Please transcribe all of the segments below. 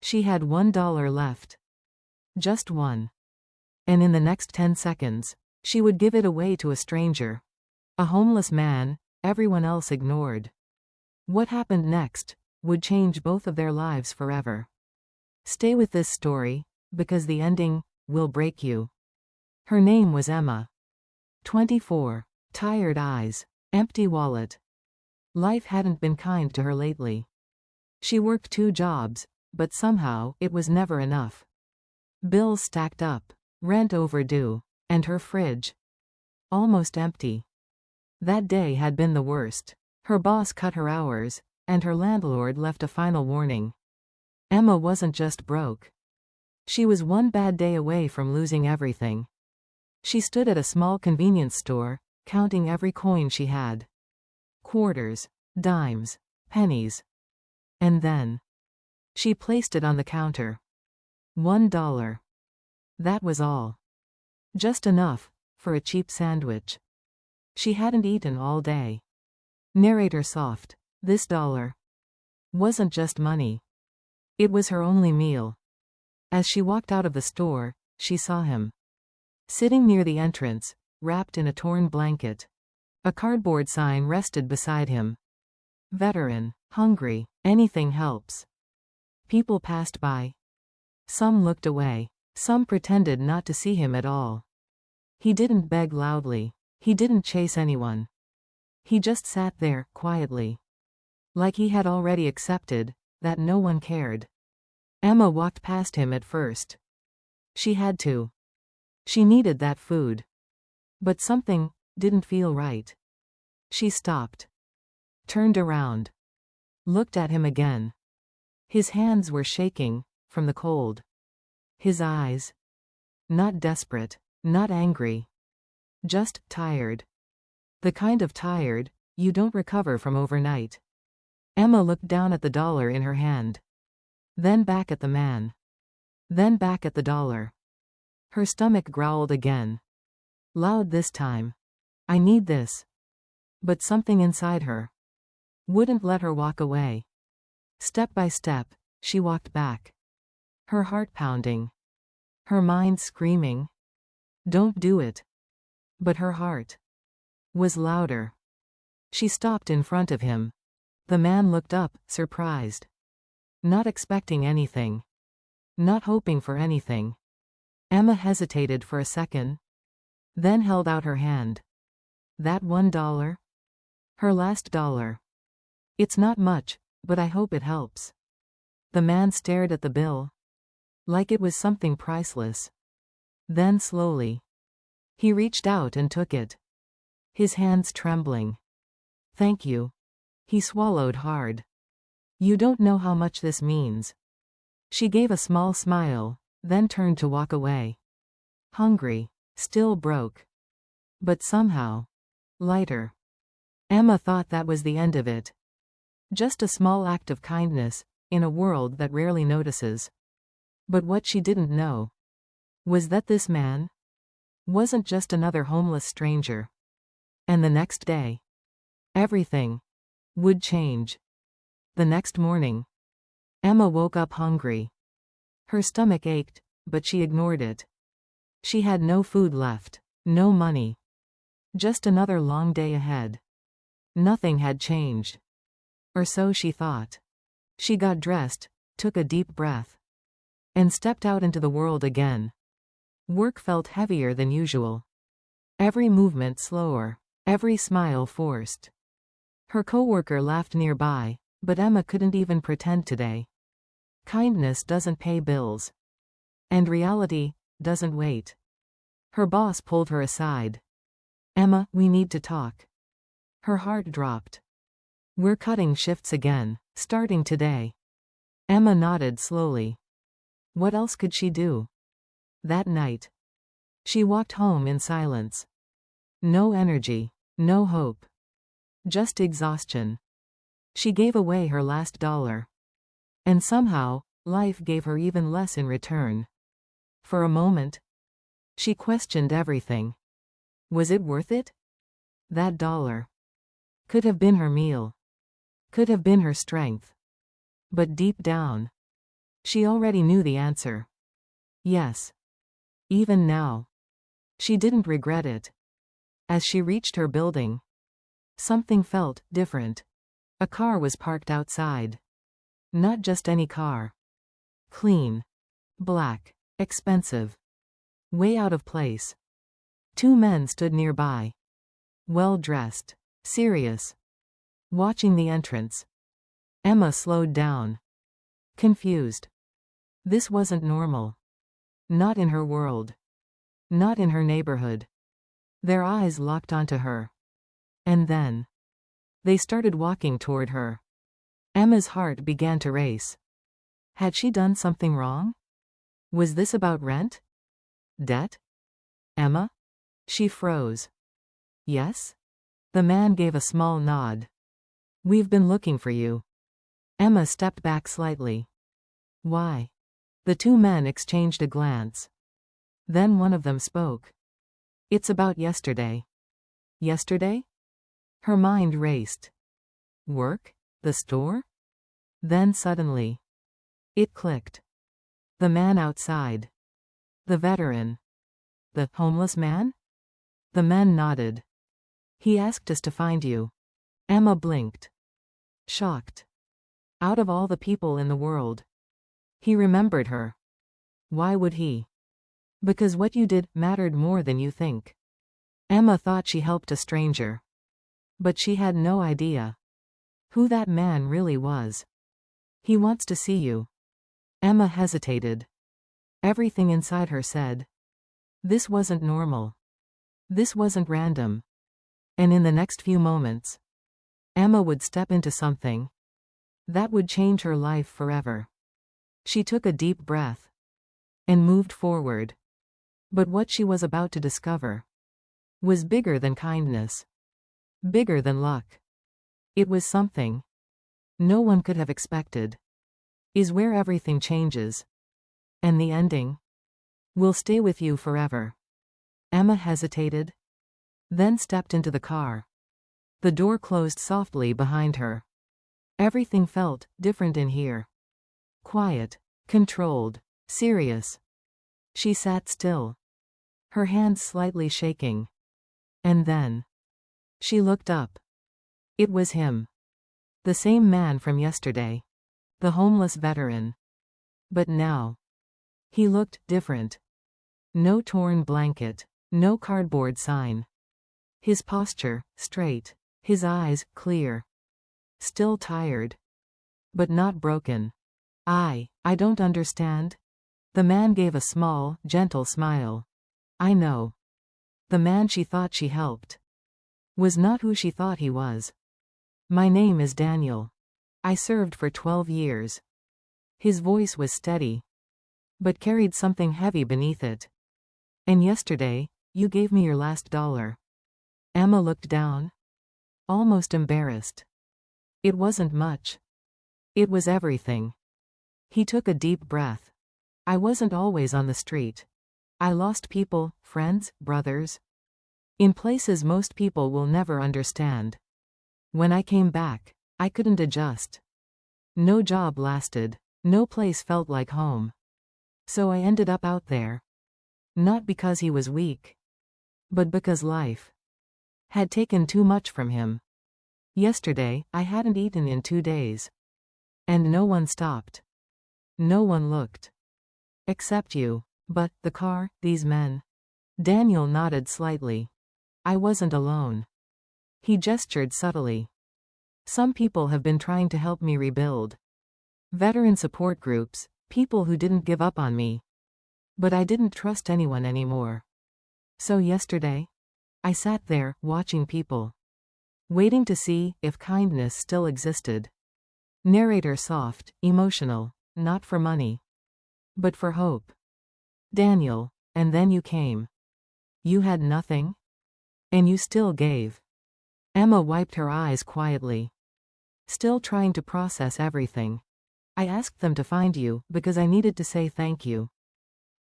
She had $1 left. Just one. And in the next 10 seconds, she would give it away to a stranger. A homeless man, everyone else ignored. What happened next would change both of their lives forever. Stay with this story, because the ending will break you. Her name was Emma. 24. Tired eyes. Empty wallet. Life hadn't been kind to her lately. She worked 2 jobs, but somehow it was never enough. Bills stacked up, rent overdue, and her fridge almost empty. That day had been the worst. Her boss cut her hours, and her landlord left a final warning. Emma wasn't just broke. She was one bad day away from losing everything. She stood at a small convenience store, counting every coin she had. Quarters, dimes, pennies. And then she placed it on the counter. $1. That was all. Just enough for a cheap sandwich. She hadn't eaten all day. Narrator soft. This dollar wasn't just money. It was her only meal. As she walked out of the store, she saw him sitting near the entrance, wrapped in a torn blanket. A cardboard sign rested beside him. Veteran, hungry, anything helps. People passed by. Some looked away. Some pretended not to see him at all. He didn't beg loudly. He didn't chase anyone. He just sat there, quietly. Like he had already accepted that no one cared. Emma walked past him at first. She had to. She needed that food. But something didn't feel right. She stopped. Turned around. Looked at him again. His hands were shaking from the cold. His eyes. Not desperate, not angry. Just tired. The kind of tired you don't recover from overnight. Emma looked down at the dollar in her hand. Then back at the man. Then back at the dollar. Her stomach growled again. Loud this time. I need this. But something inside her wouldn't let her walk away. Step by step, she walked back. Her heart pounding. Her mind screaming. Don't do it. But her heart was louder. She stopped in front of him. The man looked up, surprised. Not expecting anything. Not hoping for anything. Emma hesitated for a second. Then held out her hand. That $1? Her last dollar. It's not much, but I hope it helps. The man stared at the bill. Like it was something priceless. Then slowly. He reached out and took it. His hands trembling. Thank you. He swallowed hard. You don't know how much this means. She gave a small smile, then turned to walk away. Hungry. Still broke. But somehow lighter. Emma thought that was the end of it. Just a small act of kindness, in a world that rarely notices. But what she didn't know was that this man wasn't just another homeless stranger. And the next day, everything would change. The next morning, Emma woke up hungry. Her stomach ached, but she ignored it. She had no food left, no money. Just another long day ahead. Nothing had changed. Or so she thought. She got dressed, took a deep breath, and stepped out into the world again. Work felt heavier than usual. Every movement slower, every smile forced. Her coworker laughed nearby, but Emma couldn't even pretend today. Kindness doesn't pay bills. And reality doesn't wait. Her boss pulled her aside. Emma, we need to talk. Her heart dropped. We're cutting shifts again, starting today. Emma nodded slowly. What else could she do? That night, she walked home in silence. No energy, no hope. Just exhaustion. She gave away her last dollar. And somehow, life gave her even less in return. For a moment, she questioned everything. Was it worth it? That dollar could have been her meal. Could have been her strength. But deep down, She already knew the answer. Yes. Even now. She didn't regret it. As she reached her building, something felt different. A car was parked outside. Not just any car. Clean. Black. Expensive. Way out of place. Two men stood nearby. Well-dressed. Serious. Watching the entrance. Emma slowed down. Confused. This wasn't normal. Not in her world. Not in her neighborhood. Their eyes locked onto her. And then they started walking toward her. Emma's heart began to race. Had she done something wrong? Was this about rent? Debt? Emma? She froze. Yes? The man gave a small nod. We've been looking for you. Emma stepped back slightly. Why? The two men exchanged a glance. Then one of them spoke. It's about yesterday. Yesterday? Her mind raced. Work? The store? Then suddenly, it clicked. The man outside. The veteran. The homeless man? The men nodded. He asked us to find you. Emma blinked. Shocked. Out of all the people in the world. He remembered her. Why would he? Because what you did mattered more than you think. Emma thought she helped a stranger. But she had no idea who that man really was. He wants to see you. Emma hesitated. Everything inside her said, this wasn't normal. This wasn't random. And in the next few moments, Emma would step into something that would change her life forever. She took a deep breath and moved forward. But what she was about to discover was bigger than kindness. Bigger than luck. It was something no one could have expected. Is where everything changes. And the ending will stay with you forever. Emma hesitated, then stepped into the car. The door closed softly behind her. Everything felt different in here. Quiet, controlled, serious. She sat still, her hands slightly shaking. And then she looked up. It was him. The same man from yesterday. The homeless veteran. But now he looked different. No torn blanket. No cardboard sign. His posture, straight. His eyes, clear. Still tired. But not broken. I don't understand. The man gave a small, gentle smile. I know. The man she thought she helped was not who she thought he was. My name is Daniel. I served for 12 years. His voice was steady, but carried something heavy beneath it. And yesterday, you gave me your last $1. Emma looked down, almost embarrassed. It wasn't much. It was everything. He took a deep breath. I wasn't always on the street. I lost people, friends, brothers. In places most people will never understand. When I came back, I couldn't adjust. No job lasted. No place felt like home. So I ended up out there. Not because he was weak, but because life had taken too much from him. Yesterday, I hadn't eaten in 2 days. And no one stopped. No one looked. Except you. But, the car, these men. Daniel nodded slightly. I wasn't alone. He gestured subtly. Some people have been trying to help me rebuild. Veteran support groups, people who didn't give up on me. But I didn't trust anyone anymore. So yesterday, I sat there, watching people. Waiting to see if kindness still existed. Narrator soft, emotional, not for money. But for hope. Daniel, and then you came. You had nothing? And you still gave. Emma wiped her eyes quietly. Still trying to process everything. I asked them to find you because I needed to say thank you.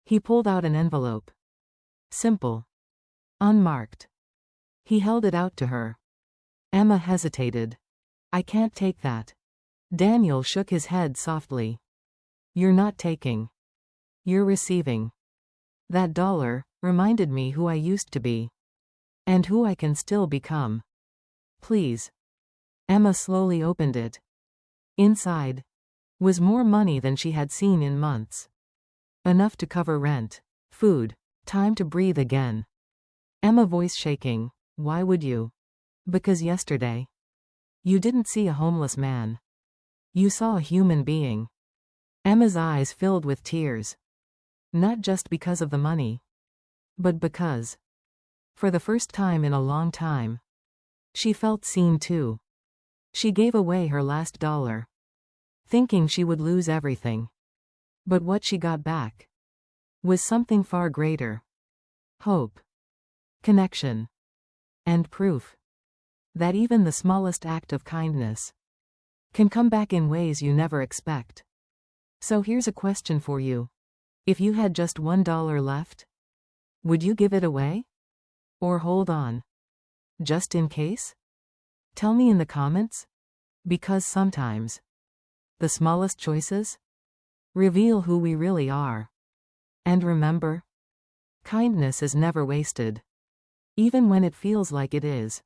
He pulled out an envelope. Simple. Unmarked. He held it out to her. Emma hesitated. I can't take that. Daniel shook his head softly. You're not taking. You're receiving. That dollar reminded me who I used to be. And who I can still become. Please. Emma slowly opened it. Inside was more money than she had seen in months. Enough to cover rent, food, time to breathe again. Emma voice shaking. Why would you? Because yesterday. You didn't see a homeless man. You saw a human being. Emma's eyes filled with tears. Not just because of the money. But because. For the first time in a long time. She felt seen too. She gave away her last dollar. Thinking she would lose everything. But what she got back. Was something far greater. Hope. Connection. And proof. That even the smallest act of kindness. Can come back in ways you never expect. So here's a question for you. If you had just $1 left. Would you give it away? Or hold on? Just in case? Tell me in the comments. Because sometimes. The smallest choices. Reveal who we really are. And remember. Kindness is never wasted. Even when it feels like it is.